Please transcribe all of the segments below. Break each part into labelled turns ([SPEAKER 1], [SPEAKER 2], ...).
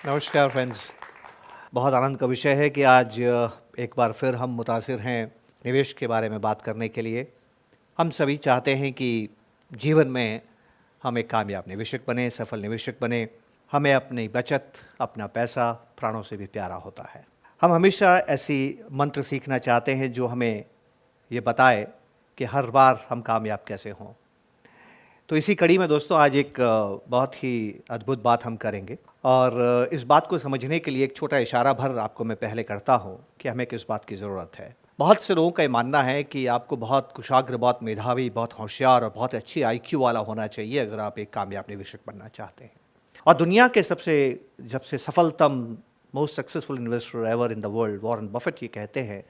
[SPEAKER 1] नमस्कार फ्रेंड्स। बहुत आनंद का विषय है कि आज एक बार फिर हम मुतासिर हैं निवेश के बारे में बात करने के लिए। हम सभी चाहते हैं कि जीवन में हम एक कामयाब निवेशक बने, सफल निवेशक बने। हमें अपनी बचत, अपना पैसा प्राणों से भी प्यारा होता है। हम हमेशा ऐसी मंत्र सीखना चाहते हैं जो हमें ये बताए कि हर बार हम कामयाब कैसे हों। तो इसी कड़ी में दोस्तों आज एक बहुत ही अद्भुत बात हम करेंगे और इस बात को समझने के लिए एक छोटा इशारा भर आपको मैं पहले करता हूँ कि हमें किस बात की ज़रूरत है। बहुत से लोगों का ये मानना है कि आपको बहुत कुशाग्र, बहुत मेधावी, बहुत होशियार और बहुत अच्छी आईक्यू वाला होना चाहिए अगर आप एक कामयाब निवेशक बनना चाहते हैं। और दुनिया के सबसे सफलतम most successful investor ever in the world Warren Buffett ये कहते हैं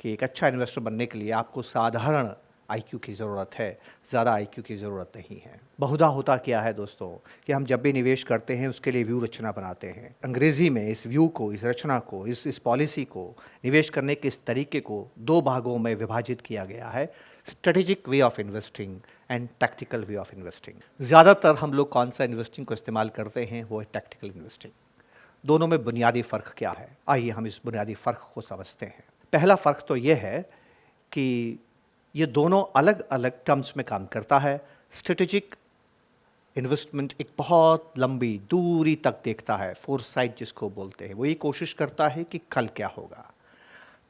[SPEAKER 1] कि एक अच्छा इन्वेस्टर बनने के लिए आपको साधारण आईक्यू की ज़रूरत है, ज़्यादा आईक्यू की ज़रूरत नहीं है। बहुधा होता क्या है दोस्तों कि हम जब भी निवेश करते हैं उसके लिए व्यू रचना बनाते हैं। अंग्रेज़ी में इस व्यू को, इस रचना को, इस पॉलिसी को, निवेश करने के इस तरीके को दो भागों में विभाजित किया गया है, strategic way of investing and tactical way of investing. ज़्यादातर हम लोग कौन सा इन्वेस्टिंग को इस्तेमाल करते हैं, वो है टैक्टिकल इन्वेस्टिंग। दोनों में बुनियादी फ़र्क क्या है, आइए हम इस बुनियादी फ़र्क को समझते हैं। पहला फ़र्क तो ये है कि ये दोनों अलग अलग टर्म्स में काम करता है। स्ट्रेटेजिक इन्वेस्टमेंट एक बहुत लंबी दूरी तक देखता है, फोरसाइट जिसको बोलते हैं। वो ये कोशिश करता है कि कल क्या होगा।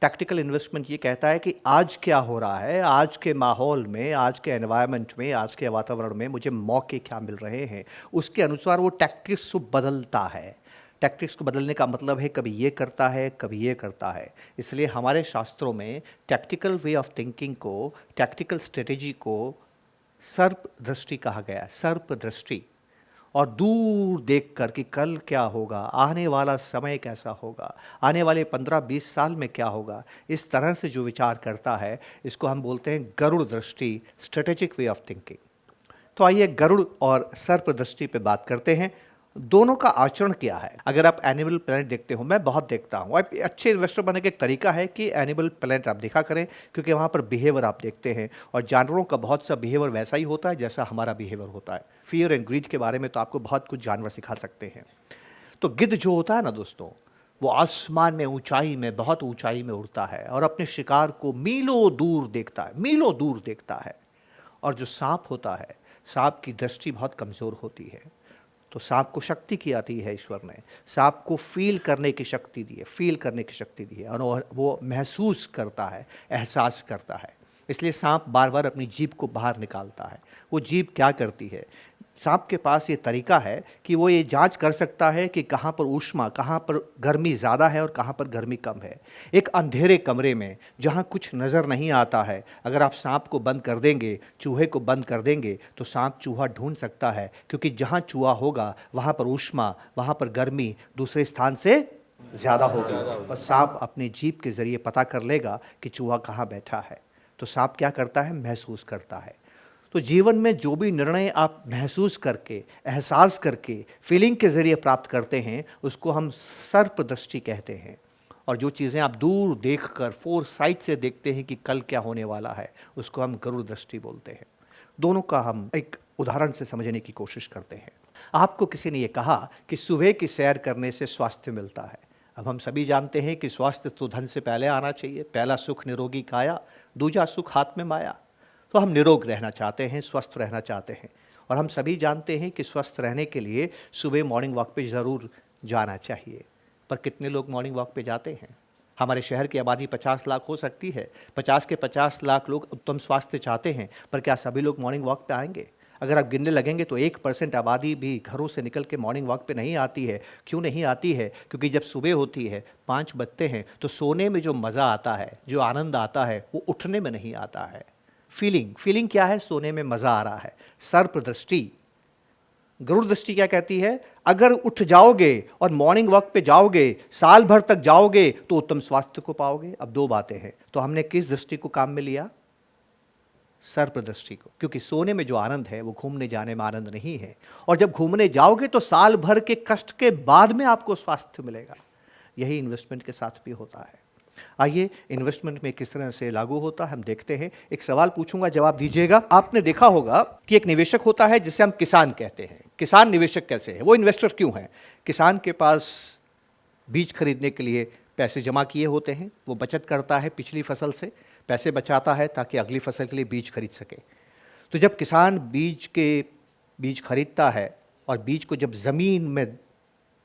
[SPEAKER 1] टैक्टिकल इन्वेस्टमेंट ये कहता है कि आज क्या हो रहा है, आज के माहौल में, आज के एनवायरनमेंट में, आज के वातावरण में मुझे मौके क्या मिल रहे हैं, उसके अनुसार वो टैक्टिक्स बदलता है। टैक्टिक्स को बदलने का मतलब है कभी ये करता है, कभी ये करता है। इसलिए हमारे शास्त्रों में टैक्टिकल वे ऑफ थिंकिंग को, टैक्टिकल स्ट्रेटेजी को सर्प दृष्टि कहा गया है। सर्प दृष्टि, और दूर देखकर कि कल क्या होगा, आने वाला समय कैसा होगा, आने वाले 15-20 साल में क्या होगा, इस तरह से जो विचार करता है, इसको हम बोलते हैं गरुड़ दृष्टि, स्ट्रेटेजिक वे ऑफ थिंकिंग। तो आइए गरुड़ और सर्प दृष्टि पे बात करते हैं। दोनों का आचरण क्या है। अगर आप एनिमल प्लैनेट देखते हो, मैं बहुत देखता हूँ, आप अच्छे इन्वेस्टर बनने का एक तरीका है कि एनिमल प्लैनेट आप देखा करें, क्योंकि वहाँ पर बिहेवियर आप देखते हैं और जानवरों का बहुत सा बिहेवियर वैसा ही होता है जैसा हमारा बिहेवियर होता है। फियर एंड ग्रीड के बारे में तो आपको बहुत कुछ जानवर सिखा सकते हैं। तो गिद्ध जो होता है ना दोस्तों, वो आसमान में, ऊंचाई में, बहुत ऊंचाई में उड़ता है और अपने शिकार को मीलों दूर देखता है, मीलों दूर देखता है। और जो सांप होता है, सांप की दृष्टि बहुत कमज़ोर होती है। तो सांप को शक्ति की आती है, ईश्वर ने सांप को फील करने की शक्ति दी है, फील करने की शक्ति दी है, और वो महसूस करता है, एहसास करता है। इसलिए सांप बार बार अपनी जीभ को बाहर निकालता है। वो जीभ क्या करती है, सांप के पास ये तरीका है कि वो ये जांच कर सकता है कि कहाँ पर ऊष्मा, कहाँ पर गर्मी ज़्यादा है और कहाँ पर गर्मी कम है। एक अंधेरे कमरे में जहाँ कुछ नज़र नहीं आता है, अगर आप सांप को बंद कर देंगे, चूहे को बंद कर देंगे, तो सांप चूहा ढूंढ सकता है, क्योंकि जहाँ चूहा होगा वहाँ पर ऊष्मा, वहाँ पर गर्मी दूसरे स्थान से ज़्यादा होगी और सांप अपनी जीभ के ज़रिए पता कर लेगा कि चूहा कहाँ बैठा है। तो सांप क्या करता है, महसूस करता है। तो जीवन में जो भी निर्णय आप महसूस करके, एहसास करके, फीलिंग के ज़रिए प्राप्त करते हैं, उसको हम सर्प दृष्टि कहते हैं। और जो चीज़ें आप दूर देखकर, फोर साइट से देखते हैं कि कल क्या होने वाला है, उसको हम गरुड़ दृष्टि बोलते हैं। दोनों का हम एक उदाहरण से समझने की कोशिश करते हैं। आपको किसी ने ये कहा कि सुबह की सैर करने से स्वास्थ्य मिलता है। अब हम सभी जानते हैं कि स्वास्थ्य तो धन से पहले आना चाहिए। पहला सुख निरोगी काया, दूजा सुख हाथ में माया। तो हम निरोग रहना चाहते हैं, स्वस्थ रहना चाहते हैं, और हम सभी जानते हैं कि स्वस्थ रहने के लिए सुबह मॉर्निंग वॉक पे ज़रूर जाना चाहिए। पर कितने लोग मॉर्निंग वॉक पे जाते हैं? हमारे शहर की आबादी 50 लाख हो सकती है, 50 के 50 लाख लोग उत्तम स्वास्थ्य चाहते हैं, पर क्या सभी लोग मॉर्निंग वॉक पे आएंगे? अगर आप गिनने लगेंगे तो 1% आबादी भी घरों से निकल के मॉर्निंग वॉक पे नहीं आती है। क्यों नहीं आती है? क्योंकि जब सुबह होती है, 5 बजते हैं, तो सोने में जो मज़ा आता है, जो आनंद आता है, वो उठने में नहीं आता है। फीलिंग क्या है? सोने में मज़ा आ रहा है। सर्प दृष्टि, गरुड़ दृष्टि क्या कहती है? अगर उठ जाओगे और मॉर्निंग वॉक पे जाओगे, साल भर तक जाओगे, तो उत्तम स्वास्थ्य को पाओगे। अब दो बातें हैं, तो हमने किस दृष्टि को काम में लिया? सर्प दृष्टि को, क्योंकि सोने में जो आनंद है वो घूमने जाने में आनंद नहीं है। और जब घूमने जाओगे तो साल भर के कष्ट के बाद में आपको स्वास्थ्य मिलेगा। यही इन्वेस्टमेंट के साथ भी होता है। आइए इन्वेस्टमेंट में किस तरह से लागू होता है हम देखते हैं। एक सवाल पूछूंगा, जवाब दीजिएगा। आपने देखा होगा कि एक निवेशक होता है जिसे हम किसान कहते हैं। किसान निवेशक कैसे है, वो इन्वेस्टर क्यों है? किसान के पास बीज खरीदने के लिए पैसे जमा किए होते हैं, वो बचत करता है, पिछली फसल से पैसे बचाता है ताकि अगली फसल के लिए बीज खरीद सके। तो जब किसान बीज खरीदता है और बीज को जब ज़मीन में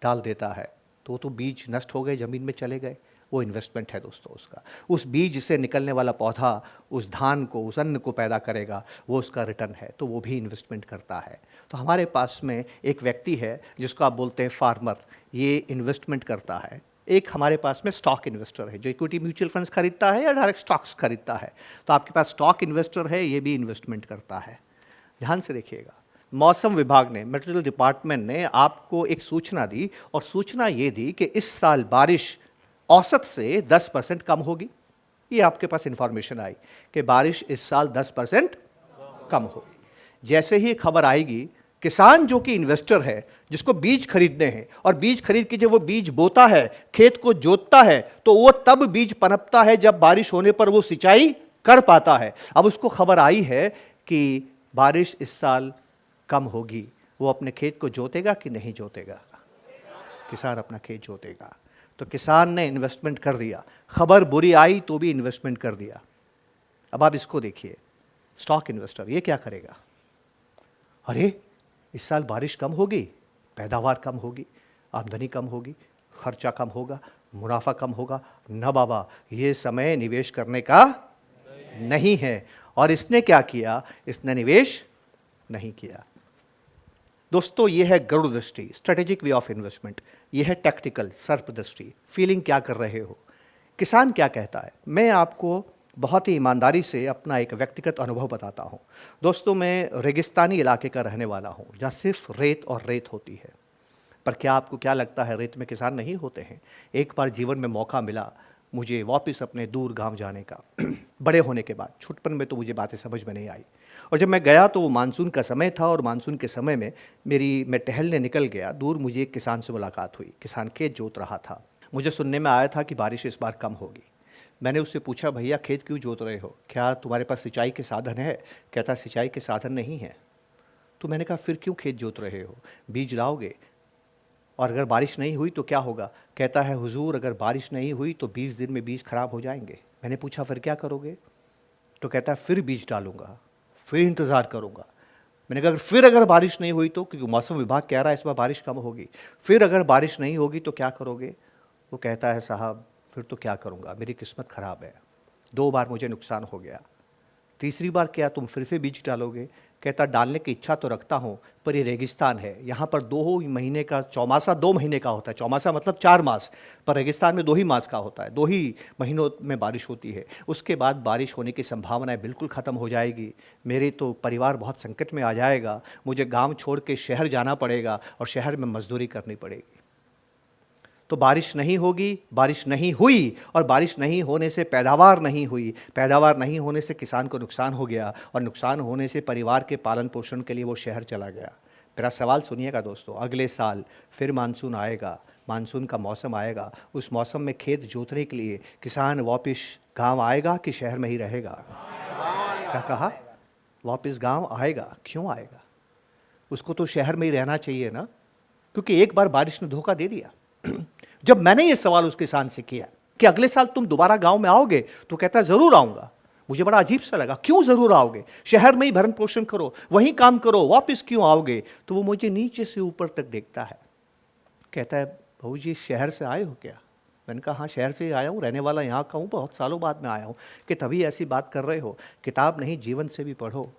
[SPEAKER 1] डाल देता है तो बीज नष्ट हो गए, ज़मीन में चले गए। वो इन्वेस्टमेंट है दोस्तों उसका। उस बीज से निकलने वाला पौधा उस धान को, उस अन्न को पैदा करेगा, वो उसका रिटर्न है, तो वो भी इन्वेस्टमेंट करता है। तो हमारे पास में एक व्यक्ति है जिसको आप बोलते हैं फार्मर, ये इन्वेस्टमेंट करता है। एक हमारे पास में स्टॉक इन्वेस्टर है जो इक्विटी म्यूचुअल फंड्स खरीदता है या डायरेक्ट स्टॉक्स खरीदता है। तो आपके पास स्टॉक इन्वेस्टर है, ये भी इन्वेस्टमेंट करता है। ध्यान से देखिएगा, मौसम विभाग ने, मेट्रोलॉजी डिपार्टमेंट ने आपको एक सूचना दी और सूचना ये दी कि इस साल बारिश औसत से 10% कम होगी। ये आपके पास इंफॉर्मेशन आई कि बारिश इस साल 10% कम होगी। जैसे ही खबर आएगी, किसान जो कि इन्वेस्टर है, जिसको बीज खरीदने हैं और बीज खरीद के जब वो बीज बोता है, खेत को जोतता है, तो वो तब बीज पनपता है जब बारिश होने पर वो सिंचाई कर पाता है। अब उसको खबर आई है कि बारिश इस साल कम होगी, वो अपने खेत को जोतेगा कि नहीं जोतेगा? किसान अपना खेत जोतेगा। तो किसान ने इन्वेस्टमेंट कर दिया, खबर बुरी आई तो भी इन्वेस्टमेंट कर दिया। अब आप इसको देखिए, स्टॉक इन्वेस्टर ये क्या करेगा? अरे इस साल बारिश कम होगी, पैदावार कम होगी, आमदनी कम होगी, खर्चा कम होगा, मुनाफा कम होगा। न बाबा, ये समय निवेश करने का नहीं है। और इसने क्या किया? इसने निवेश नहीं किया। दोस्तों, ये है गरुड़ दृष्टि, स्ट्रेटेजिक वे ऑफ इन्वेस्टमेंट। ये है टैक्टिकल, सर्प दृष्टि, फीलिंग क्या कर रहे हो। किसान क्या कहता है, मैं आपको बहुत ही ईमानदारी से अपना एक व्यक्तिगत अनुभव बताता हूँ। दोस्तों, मैं रेगिस्तानी इलाके का रहने वाला हूँ जहाँ सिर्फ रेत और रेत होती है। पर क्या आपको क्या लगता है रेत में किसान नहीं होते हैं? एक बार जीवन में मौका मिला मुझे वापस अपने दूर गांव जाने का बड़े होने के बाद। छुटपन में तो मुझे बातें समझ में नहीं आई, और जब मैं गया तो वो मानसून का समय था, और मानसून के समय में मैं टहलने निकल गया। दूर मुझे एक किसान से मुलाकात हुई। किसान खेत जोत रहा था। मुझे सुनने में आया था कि बारिश इस बार कम होगी। मैंने उससे पूछा, भैया खेत क्यों जोत रहे हो, क्या तुम्हारे पास सिंचाई के साधन है? कहता, सिंचाई के साधन नहीं है। तो मैंने कहा, फिर क्यों खेत जोत रहे हो? बीज लाओगे और अगर बारिश नहीं हुई तो क्या होगा? कहता है, हुजूर अगर बारिश नहीं हुई तो 20 दिन में बीज खराब हो जाएंगे। मैंने पूछा, फिर क्या करोगे? तो कहता है, फिर बीज डालूंगा, फिर इंतज़ार करूंगा। मैंने कहा, फिर अगर बारिश नहीं हुई तो, क्योंकि मौसम विभाग कह रहा है इस बार बारिश कम होगी, फिर अगर बारिश नहीं होगी तो क्या करोगे? वो कहता है, साहब फिर तो क्या करूंगा, मेरी किस्मत ख़राब है, 2 बार मुझे नुकसान हो गया, तीसरी बार क्या तुम फिर से बीज डालोगे? कहता, डालने की इच्छा तो रखता हूँ, पर ये रेगिस्तान है, यहाँ पर 2 महीने का चौमासा 2 महीने का होता है। चौमासा मतलब 4 मास, पर रेगिस्तान में 2 ही मास का होता है, 2 ही महीनों में बारिश होती है। उसके बाद बारिश होने की संभावनाएं बिल्कुल ख़त्म हो जाएगी। मेरे तो परिवार बहुत संकट में आ जाएगा, मुझे गाँव छोड़ के शहर जाना पड़ेगा और शहर में मजदूरी करनी पड़ेगी। तो बारिश नहीं होगी, बारिश नहीं हुई, और बारिश नहीं होने से पैदावार नहीं हुई, पैदावार नहीं होने से किसान को नुकसान हो गया, और नुकसान होने से परिवार के पालन पोषण के लिए वो शहर चला गया। मेरा सवाल सुनिएगा दोस्तों, अगले साल फिर मानसून आएगा, मानसून का मौसम आएगा, उस मौसम में खेत जोतने के लिए किसान वापस गाँव आएगा कि शहर में ही रहेगा? क्या कहा? वापस गाँव आएगा। क्यों आएगा? उसको तो शहर में ही रहना चाहिए ना, क्योंकि एक बार बारिश ने धोखा दे दिया। जब मैंने ये सवाल उस किसान से किया कि अगले साल तुम दोबारा गांव में आओगे, तो कहता है, जरूर आऊंगा। मुझे बड़ा अजीब सा लगा, क्यों जरूर आओगे? शहर में ही भरण पोषण करो, वहीं काम करो, वापस क्यों आओगे? तो वो मुझे नीचे से ऊपर तक देखता है, कहता है, बहू जी शहर से आए हो क्या? मैंने कहा, हाँ शहर से आया हूँ, रहने वाला यहाँ का हूँ, बहुत सालों बाद में आया हूँ। कि तभी ऐसी बात कर रहे हो? किताब नहीं, जीवन से भी पढ़ो।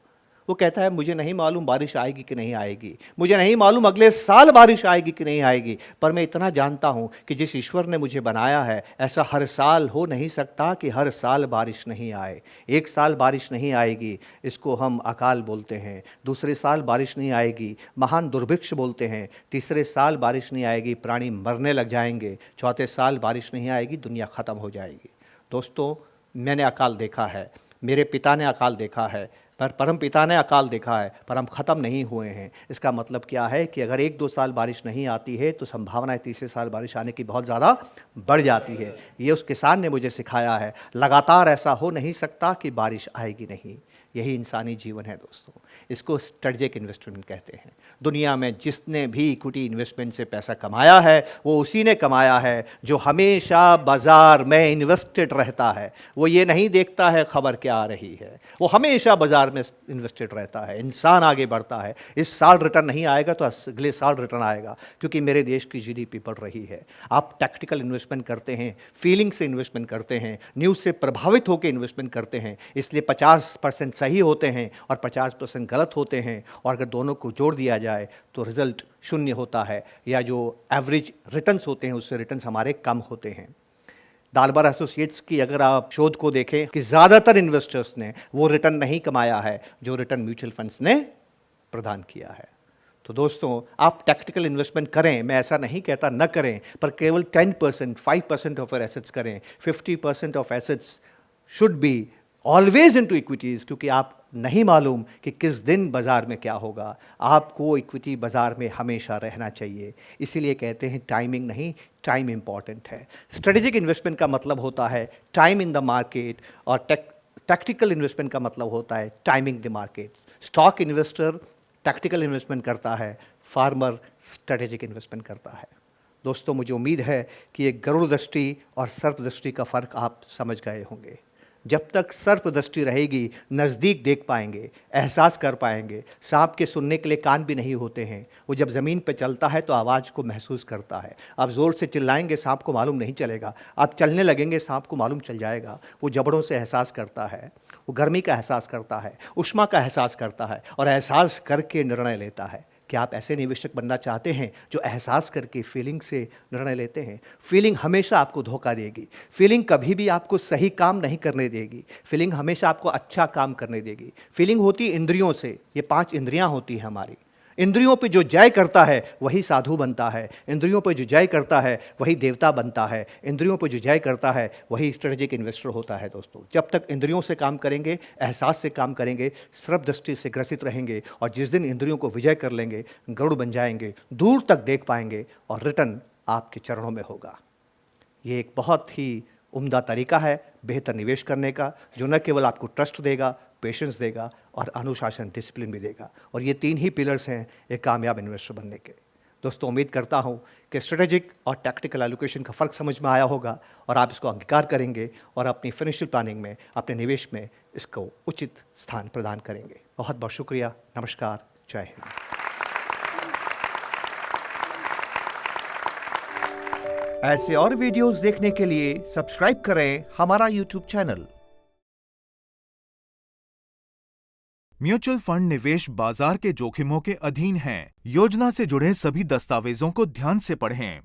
[SPEAKER 1] वो कहता है, मुझे नहीं मालूम बारिश आएगी कि नहीं आएगी, मुझे नहीं मालूम अगले साल बारिश आएगी कि नहीं आएगी, पर मैं इतना जानता हूँ कि जिस ईश्वर ने मुझे बनाया है, ऐसा हर साल हो नहीं सकता कि हर साल बारिश नहीं आए। एक साल बारिश नहीं आएगी, इसको हम अकाल बोलते हैं। दूसरे साल बारिश नहीं आएगी, महान दुर्भिक्ष बोलते हैं। तीसरे साल बारिश नहीं आएगी, प्राणी मरने लग जाएंगे। चौथे साल बारिश नहीं आएगी, दुनिया ख़त्म हो जाएगी। दोस्तों, मैंने अकाल देखा है, मेरे पिता ने अकाल देखा है, पर परमपिता ने अकाल देखा है, पर हम ख़त्म नहीं हुए हैं। इसका मतलब क्या है कि अगर 1-2 साल बारिश नहीं आती है तो संभावना है तीसरे साल बारिश आने की बहुत ज़्यादा बढ़ जाती है। ये उस किसान ने मुझे सिखाया है। लगातार ऐसा हो नहीं सकता कि बारिश आएगी नहीं। यही इंसानी जीवन है दोस्तों। इसको स्ट्रेटेजिक इन्वेस्टमेंट कहते हैं। दुनिया में जिसने भी इक्विटी इन्वेस्टमेंट से पैसा कमाया है वो उसी ने कमाया है जो हमेशा बाजार में इन्वेस्टेड रहता है। वो ये नहीं देखता है खबर क्या आ रही है, वो हमेशा बाजार में इन्वेस्टेड रहता है। इंसान आगे बढ़ता है। इस साल रिटर्न नहीं आएगा तो अगले साल रिटर्न आएगा, क्योंकि मेरे देश की जीडीपी बढ़ रही है। आप टैक्टिकल इन्वेस्टमेंट करते हैं, फीलिंग से इन्वेस्टमेंट करते हैं, न्यूज़ से प्रभावित होकर इन्वेस्टमेंट करते हैं, इसलिए 50% सही होते हैं और 50% गलत होते हैं। और अगर दोनों को जोड़ दिया जाए तो रिजल्ट शून्य होता है, या जो एवरेज रिटर्न्स होते हैं उससे रिटर्न्स हमारे कम होते हैं। डालबर एसोसिएट्स की अगर आप शोध को देखें कि ज़्यादातर इन्वेस्टर्स ने वो रिटर्न नहीं कमाया है जो रिटर्न म्यूचुअल फंड्स ने प्रदान किया है। तो दोस्तों, आप टैक्टिकल इन्वेस्टमेंट करें, मैं ऐसा नहीं कहता न करें, पर केवल 10%, 5% ऑफ एसेट्स करें। 50% of assets should be always into equities, क्योंकि आप नहीं मालूम कि किस दिन बाज़ार में क्या होगा। आपको इक्विटी बाज़ार में हमेशा रहना चाहिए। इसीलिए कहते हैं टाइमिंग नहीं, टाइम इंपॉर्टेंट है। स्ट्रेटेजिक इन्वेस्टमेंट का मतलब होता है टाइम इन द मार्केट, और टैक्टिकल इन्वेस्टमेंट का मतलब होता है timing the market. Stock investor tactical investment करता है, फार्मर स्ट्रेटेजिक इन्वेस्टमेंट करता है। दोस्तों, मुझे उम्मीद है कि ये गरुड़ दृष्टि और सर्प दृष्टि का फ़र्क आप समझ गए होंगे। जब तक सर्प दृष्टि रहेगी, नज़दीक देख पाएंगे, एहसास कर पाएंगे। सांप के सुनने के लिए कान भी नहीं होते हैं। वो जब ज़मीन पर चलता है तो आवाज़ को महसूस करता है। आप ज़ोर से चिल्लाएंगे, सांप को मालूम नहीं चलेगा। आप चलने लगेंगे, सांप को मालूम चल जाएगा। वो जबड़ों से एहसास करता है, वो गर्मी का एहसास करता है, ऊष्मा का एहसास करता है, और एहसास करके निर्णय लेता है। क्या आप ऐसे निवेशक बनना चाहते हैं जो एहसास करके फीलिंग से निर्णय लेते हैं? फीलिंग हमेशा आपको धोखा देगी। फीलिंग कभी भी आपको सही काम नहीं करने देगी। फीलिंग हमेशा आपको अच्छा काम करने देगी। फीलिंग होती इंद्रियों से। ये 5 इंद्रियां होती हैं हमारी। इंद्रियों पे जो जय करता है वही साधु बनता है। इंद्रियों पे जो जय करता है वही देवता बनता है। इंद्रियों पे जो जय करता है वही स्ट्रेटेजिक इन्वेस्टर होता है। दोस्तों, जब तक इंद्रियों से काम करेंगे, एहसास से काम करेंगे, सर्प दृष्टि से ग्रसित रहेंगे, और जिस दिन इंद्रियों को विजय कर लेंगे, गरुड़ बन जाएंगे, दूर तक देख पाएंगे, और रिटर्न आपके चरणों में होगा। ये एक बहुत ही उम्दा तरीका है बेहतर निवेश करने का, जो न केवल आपको ट्रस्ट देगा, पेशेंस देगा, और अनुशासन, डिसिप्लिन भी देगा। और ये 3 ही पिलर्स हैं एक कामयाब इन्वेस्टर बनने के। दोस्तों, उम्मीद करता हूँ कि स्ट्रेटेजिक और टैक्टिकल एलोकेशन का फ़र्क समझ में आया होगा, और आप इसको अंगीकार करेंगे और अपनी फाइनेंशियल प्लानिंग में, अपने निवेश में इसको उचित स्थान प्रदान करेंगे। बहुत बहुत शुक्रिया। नमस्कार। जय हिंद। ऐसे और वीडियोस देखने के लिए सब्सक्राइब करें हमारा यूट्यूब चैनल।
[SPEAKER 2] म्यूचुअल फंड निवेश बाजार के जोखिमों के अधीन हैं। योजना से जुड़े सभी दस्तावेजों को ध्यान से पढ़ें।